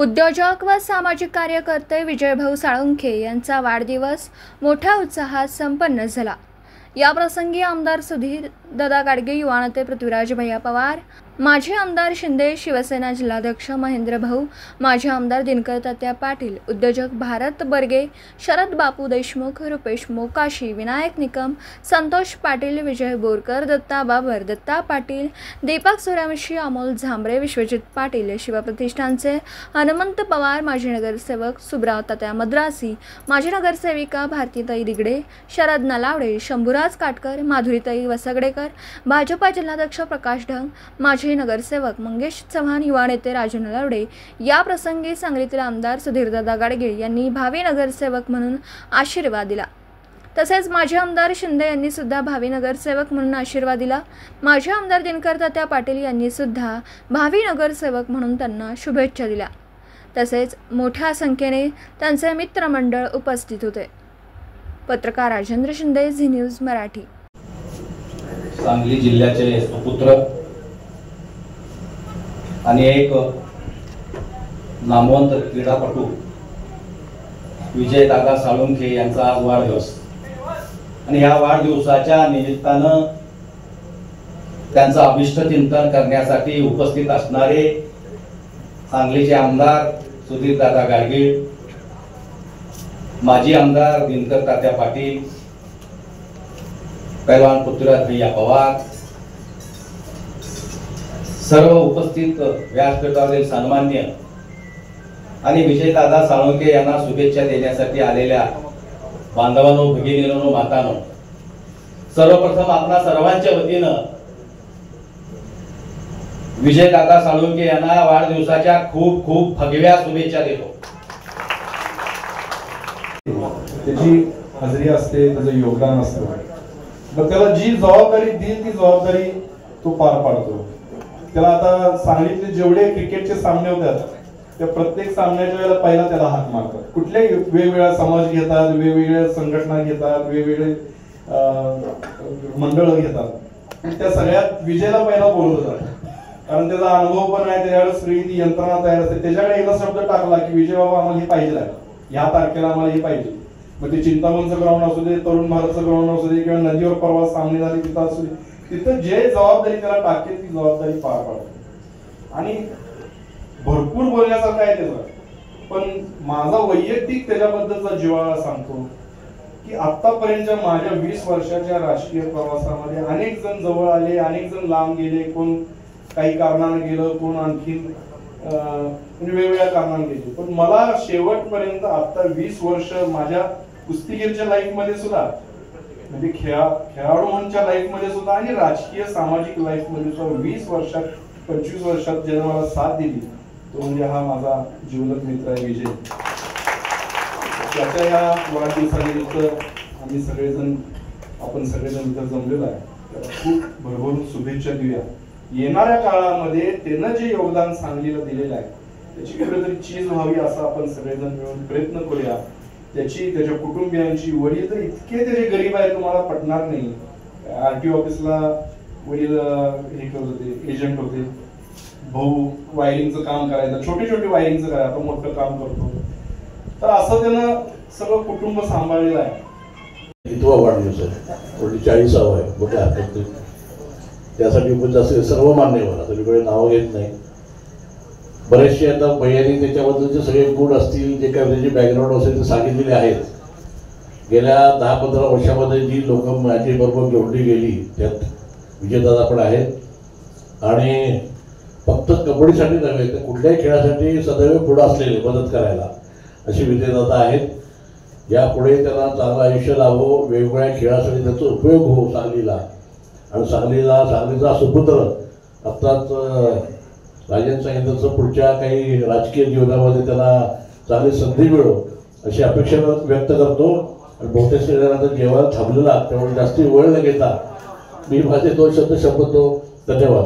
उद्योजक व सामाजिक कार्यकर्ते विजयभाऊ साळुंखे यांचा वाढदिवस मोठ्या उत्साहात संपन्न झाला। या प्रसंगी आमदार सुधीर दादा गाडगे, युवा नेते पृथ्वीराज भैया पवार, माजी आमदार शिंदे, शिवसेना जिल्हाध्यक्ष महेंद्र भाऊ, माजी आमदार दिनकर तात्या पाटील, उद्योजक भारत बर्गे, शरद बापू देशमुख, रुपेश मोकाशी, विनायक निकम, संतोष पाटील, विजय बोरकर, दत्ता बाबर, दत्ता पाटील, दीपक सूर्यवंशी, अमोल झांबरे, विश्वजित पाटील, शिवप्रतिष्ठानचे हनुमंत पवार, माजी नगरसेवक सुब्राव तात्या मद्रासी, माजी नगरसेविका भारतीताई दिगडे, शरद नलावडे, शंभूराज काटकर, माधुरीताई वसगडेकर, भाजपा जिल्हाध्यक्ष प्रकाश ढंग, माजी नगरसेवक मंगेश चव्हाण, युवा नेते राजू नलावडे। या प्रसंगी सांगलीतील आमदार सुधीरदादा गाडगे यांनी भावी नगरसेवक म्हणून आशीर्वाद दिला। तसेच माजी आमदार शिंदे यांनी सुद्धा भावी नगरसेवक म्हणून आशीर्वाद दिला। माजी आमदार दिनकर तात्या पाटील यांनी सुद्धा भावी नगरसेवक म्हणून त्यांना शुभेच्छा दिल्या। तसेच मोठ्या संख्येने त्यांचे मित्रमंडळ उपस्थित होते। पत्रकार राजेंद्र शिंदे, झी न्यूज मराठी। सांगली जिल्ह्याचे सुपुत्र आणि एक नामवंत क्रीडापटू विजयदादा साळुंखे यांचा आज वाढदिवस आणि या वाढदिवसाच्या निमित्तानं त्यांचं अभिष्ट चिंतन करण्यासाठी उपस्थित असणारे सांगलीचे आमदार सुधीरदादा गाडगे, माजी आमदार दिनकर तात्या पाटील, पैलवान पृथ्वीराज भैया पवार, सर्व उपस्थित व्यासपीठावरील सन्मान्य आणि विजयदादा साळुंखे यांना शुभेच्छा देण्यासाठी आलेल्या बांधवांनो, भगिनींनो, मातांनो, सर्वप्रथम आपल्या सर्वांच्या वतीनं विजयदादा साळुंखे यांना वाढदिवसाच्या खूप खूप भगव्या शुभेच्छा देतो। त्याची हजेरी असते, त्याचं योगदान असतं, मग त्याला जी जबाबदारी दिली ती जबाबदारी तो पार पाडतो। त्याला आता सांगलीतले जेवढे क्रिकेटचे सामने होतात त्या प्रत्येक सामन्याच्या वेळेला पहिला त्याला हाक मारतात। कुठल्याही वेगवेगळ्या समाज घेतात, वेगवेगळ्या संघटना घेतात, वेगवेगळे मंडळ घेतात, त्या सगळ्यात विजयला पहिला बोलवतात, कारण त्याचा अनुभव पण आहे, त्याच्याकडे सगळी ती यंत्रणा तयार असते। त्याच्याकडे एकदा शब्द टाकला की विजय बाबा आम्हाला हे पाहिजे आहे, ह्या तारखेला आम्हाला हे पाहिजे, मग ते चिंतामणचं ग्राउंड असू दे, तरुण भारतचं ग्राउंड असू दे, किंवा नदीवर परवा सामने झाले तिथं असू दे, तिथं जे जबाबदारी त्याला टाकेल ती जबाबदारी पार पाडतो। आणि भरपूर बोलण्यासारखं आहे त्याचं, पण माझा वैयक्तिक त्याच्याबद्दलचा जिव्हाळा सांगतो की आतापर्यंतच्या माझ्या 20 वर्षाच्या राजकीय प्रवासामध्ये अनेक जण जवळ आले, अनेक जण लांब गेले, कोण काही कारणाने गेलं, कोण आणखी वेगवेगळ्या कारणाने गेले, पण मला शेवटपर्यंत आता 20 वर्ष माझ्या कुस्तीगीरच्या लाईफ मध्ये सुद्धा, म्हणजे खेळाडू म्हणूनच्या लाईफ मध्ये सुद्धा आणि राजकीय सामाजिक लाईफ मध्ये सुद्धा 20 वर्षात 25 वर्षात ज्याने मला साथ दिली तो म्हणजे हा माझा जीवलग मित्र आहे विजय। त्याच्या या वाढदिवसानिमित्त आम्ही सगळेजण, आपण सगळेजण इथं जमलेलो आहे, त्याला खूप भरभरून शुभेच्छा देऊया। येणाऱ्या काळामध्ये त्यानं जे योगदान सांगलीला दिलेलं आहे त्याची कुठेतरी चीज व्हावी असं आपण सगळेजण मिळून प्रयत्न करूया। त्याची, त्याच्या कुटुंबियांची, वडील तर इतके त्याचे गरीब आहे तुम्हाला पटणार नाही। आरटीओ ऑफिसला वडील हे करत होते, एजंट होते, भाऊ वायरिंगचं काम करायचं, छोटी छोटी वायरिंगचं करायचं, आता मोठं काम करतो, तर असं त्यानं सगळं कुटुंब सांभाळलेलं आहे। इतवा वाढदिवस आहे, 40वा आहे, मोठ्या हरकत नाही, त्यासाठी उपस्थित सर्व मान्यवर, आता वेगवेगळे नावं घेत नाही, बरेचसे आता भैयानी त्याच्याबद्दलचे सगळे गुण असतील, जे काही त्याची बॅकग्राऊंड असेल ते सांगितलेले आहेत। गेल्या 10-15 वर्षामध्ये जी लोक माझ्याबरोबर जोडली गेली त्यात विजयदादा पण आहेत, आणि फक्त कबड्डीसाठी नव्हे तर कुठल्याही खेळासाठी सदैव पुढे असलेले, मदत करायला असे विजयदादा आहेत। यापुढे त्यांना चांगलं आयुष्य लाभो, वेगवेगळ्या खेळासाठी त्याचा उपयोग हो सांगलीला, आणि सांगलीचा सुपुत्र आत्ताच राजेंद्र सांगितलं पुढच्या काही राजकीय जीवनामध्ये त्यांना चांगली संधी मिळो अशी अपेक्षा व्यक्त करतो। आणि बहुतेक सगळ्यांना जेव्हा थांबलेला तेवढं जास्ती वेळ न घेता मी माझे 2 शब्द संपवतो। धन्यवाद।